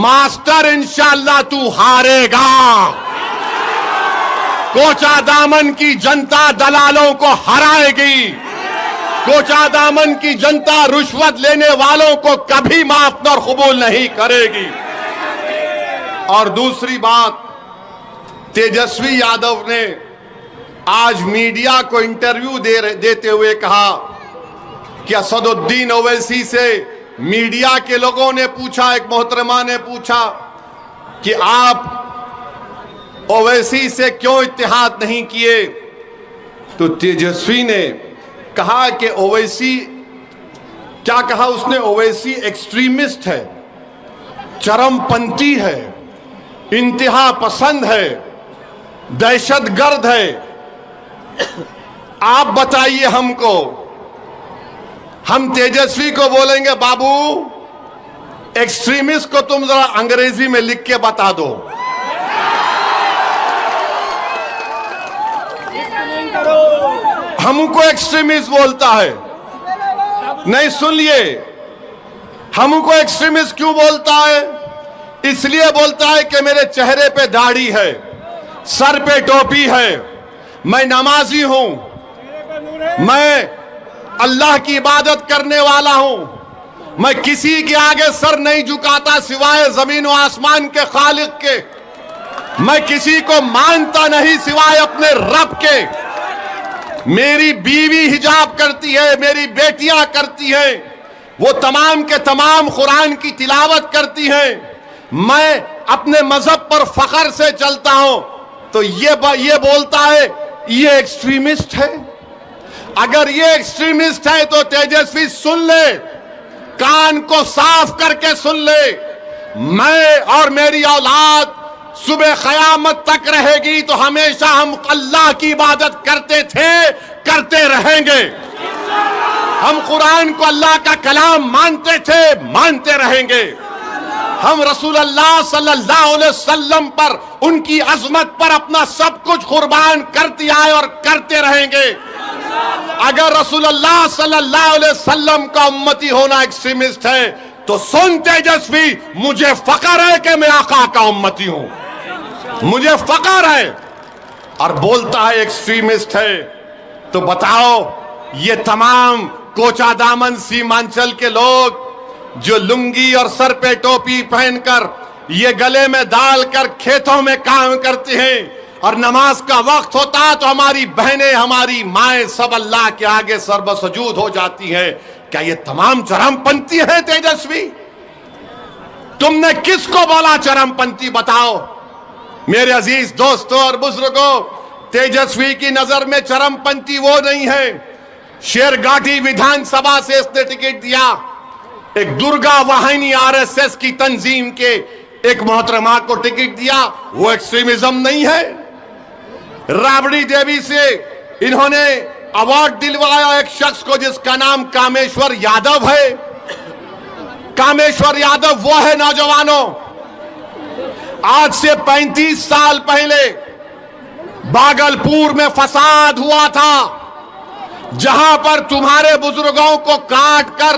Master इंशाअल्लाह तू हारेगा। कोचादामन की जनता दलालों को हराएगी। कोचादामन की जनता रुश्वत लेने वालों को कभी माफ और कबूल नहीं करेगी। और दूसरी बात, तेजस्वी यादव ने आज मीडिया को इंटरव्यू देते हुए कहा कि असदुद्दीन ओवैसी से मीडिया के लोगों ने पूछा, एक मोहतरमा ने पूछा कि आप ओवैसी से क्यों इत्तेहाद नहीं किए, तो तेजस्वी ने कहा कि ओवैसी, क्या कहा उसने, ओवैसी एक्सट्रीमिस्ट है, चरमपंथी है, इंतहा पसंद है, दहशतगर्द है। आप बताइए हमको, हम तेजस्वी को बोलेंगे बाबू एक्सट्रीमिस्ट को तुम जरा अंग्रेजी में लिख के बता दो। हमको एक्सट्रीमिस्ट बोलता है, नहीं सुनिए, हमको एक्सट्रीमिस्ट क्यों बोलता है? इसलिए बोलता है कि मेरे चेहरे पे दाढ़ी है, सर पे टोपी है, मैं नमाजी हूं, मैं अल्लाह की इबादत करने वाला हूं, मैं किसी के आगे सर नहीं झुकाता सिवाय जमीन व आसमान के खालिक के, मैं किसी को मानता नहीं सिवाय अपने रब के। मेरी बीवी हिजाब करती है, मेरी बेटियां करती हैं, वो तमाम के तमाम कुरान की तिलावत करती हैं, मैं अपने मजहब पर फख्र से चलता हूं। तो ये बोलता है ये एक्सट्रीमिस्ट है। अगर ये एक्सट्रीमिस्ट है तो तेजस्वी सुन ले, कान को साफ करके सुन ले, मैं और मेरी औलाद सुबह क़यामत तक रहेगी तो हमेशा हम अल्लाह की इबादत करते थे, करते रहेंगे। हम कुरान को अल्लाह का कलाम मानते थे, मानते रहेंगे। हम रसूलुल्लाह सल्लल्लाहु अलैहि वसल्लम पर, उनकी अजमत पर अपना सब कुछ कुर्बान करते आए और करते रहेंगे। अगर रसूलुल्लाह सल्लल्लाहु अलैहि वसल्लम का उम्मती होना एक्सट्रीमिस्ट है तो सुन तेजस्वी, मुझे फख्र है कि मैं आका का उम्मती हूं, मुझे फख्र है। और बोलता है एक्सट्रीमिस्ट है। तो बताओ, ये तमाम कोचादामन सीमांचल के लोग जो लुंगी और सर पे टोपी पहनकर, ये गले में डालकर खेतों में काम करते हैं और नमाज का वक्त होता तो हमारी बहनें, हमारी माएं सब अल्लाह के आगे सर्वसजूद हो जाती हैं, क्या ये तमाम चरमपंथी है तेजस्वी? तुमने किसको बोला चरमपंथी? बताओ मेरे अजीज दोस्तों और बुजुर्गों, तेजस्वी की नजर में चरमपंथी वो नहीं है। शेरघाटी विधानसभा से इसने टिकट दिया, एक दुर्गा वाहिनी आरएसएस की तंजीम के एक मोहतरमा को टिकट दिया, वो एक्सट्रीमिज्म नहीं है। राबड़ी देवी से इन्होंने अवार्ड दिलवाया एक शख्स को जिसका नाम कामेश्वर यादव है। कामेश्वर यादव वो है नौजवानों, आज से 35 साल पहले भागलपुर में फसाद हुआ था, जहां पर तुम्हारे बुजुर्गों को काट कर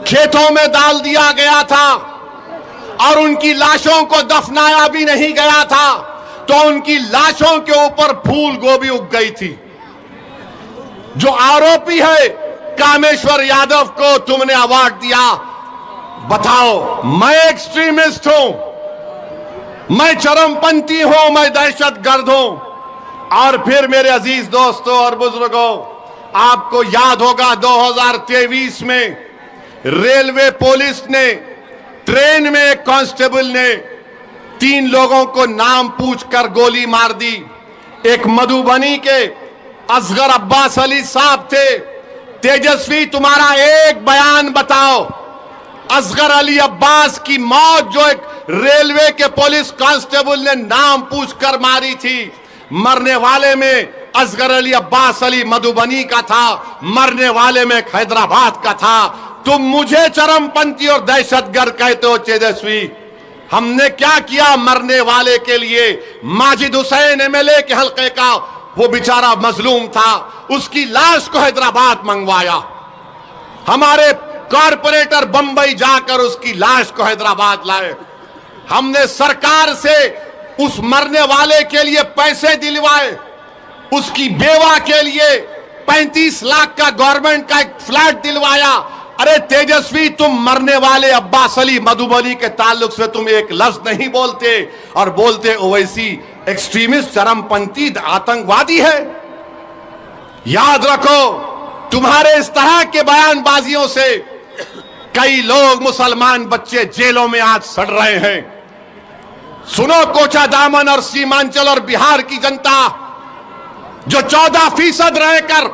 खेतों में डाल दिया गया था और उनकी लाशों को दफनाया भी नहीं गया था, तो उनकी लाशों के ऊपर फूल गोभी उग गई थी। जो आरोपी है कामेश्वर यादव को तुमने अवार्ड दिया। बताओ, मैं एक्सट्रीमिस्ट हूं, मैं चरमपंथी हूं, मैं दहशतगर्द हूं? और फिर मेरे अजीज दोस्तों और बुजुर्गों, आपको याद होगा 2023 में रेलवे पुलिस ने, ट्रेन में एक कांस्टेबल ने 3 लोगों को नाम पूछकर गोली मार दी। एक मधुबनी के असगर अब्बास अली साहब थे। तेजस्वी, तुम्हारा एक बयान बताओ, असगर अली अब्बास की मौत जो एक रेलवे के पुलिस कांस्टेबल ने नाम पूछकर मारी थी, मरने वाले में असगर अली अब्बास अली मधुबनी का था, मरने वाले में हैदराबाद का था। तुम मुझे चरमपंथी और दहशतगर्द कहते हो तेजस्वी। हमने क्या किया मरने वाले के लिए? माजिद हुसैन एमएलए के हल्के का वो बेचारा मजलूम था, उसकी लाश को हैदराबाद मंगवाया। हमारे कॉरपोरेटर बंबई जाकर उसकी लाश को हैदराबाद लाए। हमने सरकार से उस मरने वाले के लिए पैसे दिलवाए, उसकी बेवा के लिए 35 लाख का गवर्नमेंट का एक फ्लैट दिलवाया। अरे तेजस्वी, तुम मरने वाले अब्बास अली मधुबनी के ताल्लुक से तुम एक लफ्ज नहीं बोलते और बोलते ओवैसी एक्सट्रीमिस्ट, चरमपंथी, आतंकवादी है। याद रखो, तुम्हारे इस तरह के बयानबाजियों से कई लोग, मुसलमान बच्चे जेलों में आज सड़ रहे हैं। सुनो, कोचादामन और सीमांचल और बिहार की जनता जो 14% रहकर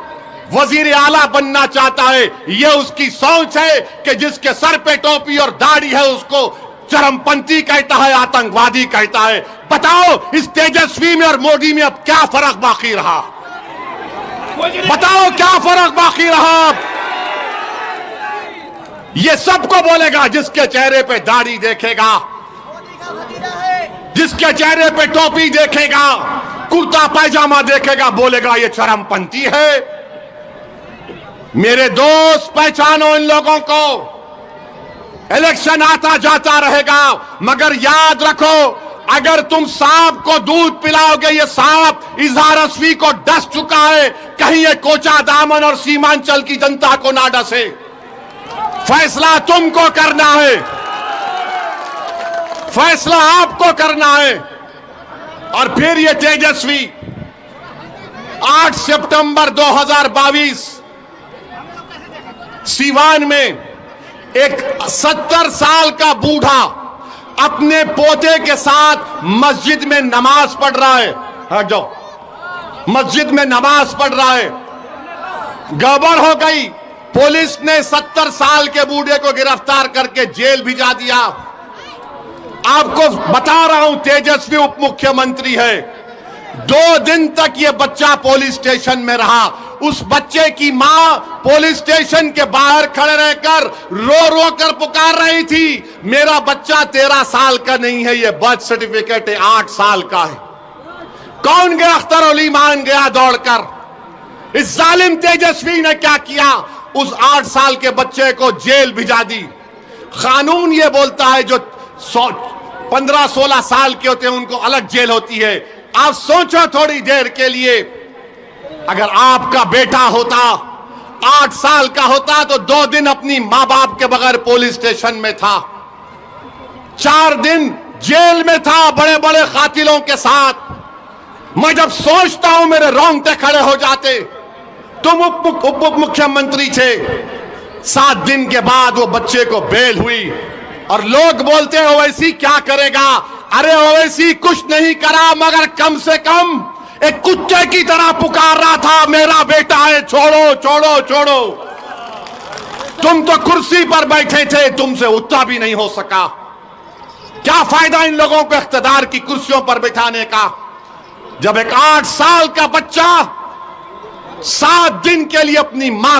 वजीर आला बनना चाहता है, यह उसकी सोच है कि जिसके सर पे टोपी और दाढ़ी है उसको चरमपंथी कहता है, आतंकवादी कहता है। बताओ, इस तेजस्वी में और मोदी में अब क्या फर्क बाकी रहा? बताओ क्या फर्क बाकी रहा? ये सबको बोलेगा जिसके चेहरे पे दाढ़ी देखेगा, जिसके चेहरे पे टोपी देखेगा, कुर्ता पैजामा देखेगा, बोलेगा ये चरमपंथी है। मेरे दोस्त, पहचानो इन लोगों को। इलेक्शन आता जाता रहेगा, मगर याद रखो, अगर तुम सांप को दूध पिलाओगे, ये सांप इजहार असवी को डस चुका है, कहीं ये कोचादामन और सीमांचल की जनता को ना डसे। फैसला तुमको करना है, फैसला आपको करना है। और फिर ये तेजस्वी 8 सितंबर 2022 सीवान में एक 70 साल का बूढ़ा अपने पोते के साथ मस्जिद में नमाज पढ़ रहा है। हट जाओ, मस्जिद में नमाज पढ़ रहा है। गड़बड़ हो गई, पुलिस ने 70 साल के बूढ़े को गिरफ्तार करके जेल भिजा दिया। आपको बता रहा हूं, तेजस्वी उप मुख्यमंत्री है। 2 दिन तक यह बच्चा पुलिस स्टेशन में रहा। उस बच्चे की मां पुलिस स्टेशन के बाहर खड़े रहकर रो रो कर पुकार रही थी, मेरा बच्चा 13 साल का नहीं है, यह बर्थ सर्टिफिकेट है 8 साल का है। कौन गया? अख्तर अली मान गया दौड़कर। इस जालिम तेजस्वी ने क्या किया? उस 8 साल के बच्चे को जेल भिजा दी। कानून यह बोलता है जो 15-16 साल के होते हैं उनको अलग जेल होती है। आप सोचो थोड़ी देर के लिए, अगर आपका बेटा होता 8 साल का होता तो 2 दिन अपनी मां बाप के बगैर पुलिस स्टेशन में था, 4 दिन जेल में था बड़े बड़े कातिलों के साथ। मैं जब सोचता हूं मेरे रोंगटे खड़े हो जाते। तुम उप मुख्यमंत्री थे, 7 दिन के बाद वो बच्चे को बेल हुई और लोग बोलते हैं ओवैसी क्या करेगा? अरे ओवैसी कुछ नहीं करा, मगर कम से कम एक कुत्ते की तरह पुकार रहा था, मेरा बेटा है, छोड़ो छोड़ो छोड़ो। तुम तो कुर्सी पर बैठे थे, तुमसे उठा भी नहीं हो सका। क्या फायदा इन लोगों को इख्तिदार की कुर्सियों पर बिठाने का, जब एक 8 साल का बच्चा 7 दिन के लिए अपनी मां